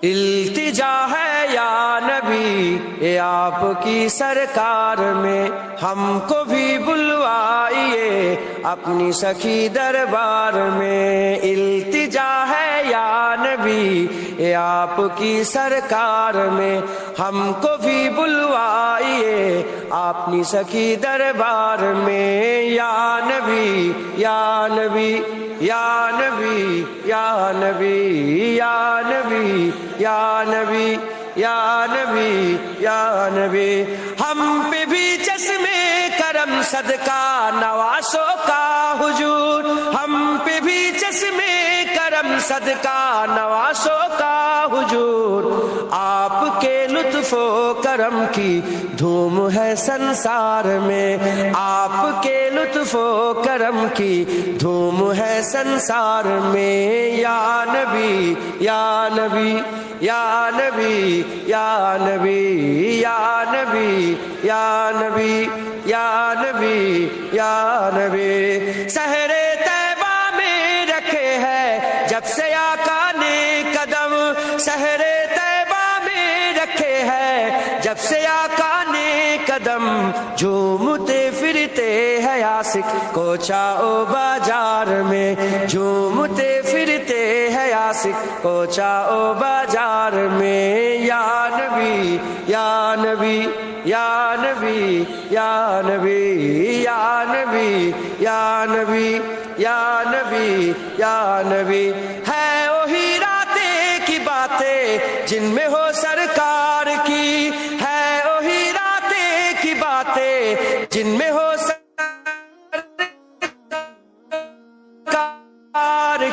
التجا ہے یا نبی اے آپ کی سرکار میں، ہم کو بھی بلوائیے اپنی سخی دربار میں۔ التجا ہے یا نبی اے آپ کی سرکار میں، ہم کو بھی بلوائیے اپنی سخی دربار میں۔ یا نبی یا نبی یا نبی یا نبی یا نبی یا نبی یا نبی یا نبی، ہم پہ بھی چشمے کرم صدقہ نوازوں کا حضور، ہم پہ بھی چشمے کرم صدقہ نوازوں کا حضور، آپ کے لطف و کرم کی دھوم ہے سنسار میں، آپ کے لطف و کرم کی دھوم ہے سنسار میں۔ یا نبی یا نبی یا نبی یا نبی یا نبی یا نبی یا نبی یا نبی، سحر طیبہ میں رکھے ہے جب سے آقا نے قدم، سحر طیبہ میں رکھے ہے جب سے آقا نے قدم، جھومتے پھرتے ہے عاشق کوچہ و بازار میں، جھومتے پھرتے ہے عاشق کوچہ و بازار میں۔ یا نبی یا نبی یا نبی یا نبی یا نبی یا نبی یا نبی یا نبی، ہے وہی راتیں کی باتیں جن میں ہو سرکار کی، ہے وہی راتیں کی باتیں جن میں ہو سرکار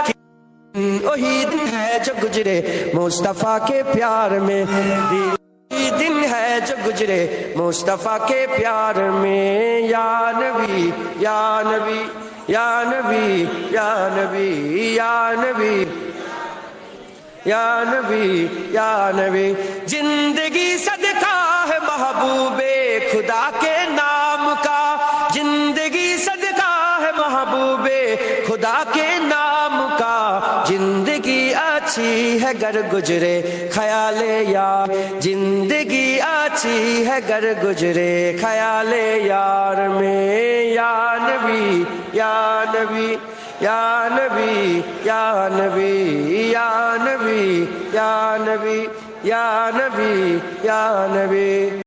کی، وہی دن ہے جو گزرے مصطفیٰ کے پیار میں، وہی دن ہے جو گزرے مصطفیٰ کے پیار میں۔ یا نبی یا نبی یا نبی یا نبی یا نبی یا نبی یا نبی، زندگی صدقہ ہے محبوب خدا کے نام کا، زندگی صدقہ ہے محبوب خدا کے نام کا، زندگی اچھی ہے گر گزرے خیال یار، زندگی اچھی ہے گر گزرے خیال یار میں۔ یا نبی یا نبی یا نبی یا نبی یا نبی یا نبی یا نبی یا نبی۔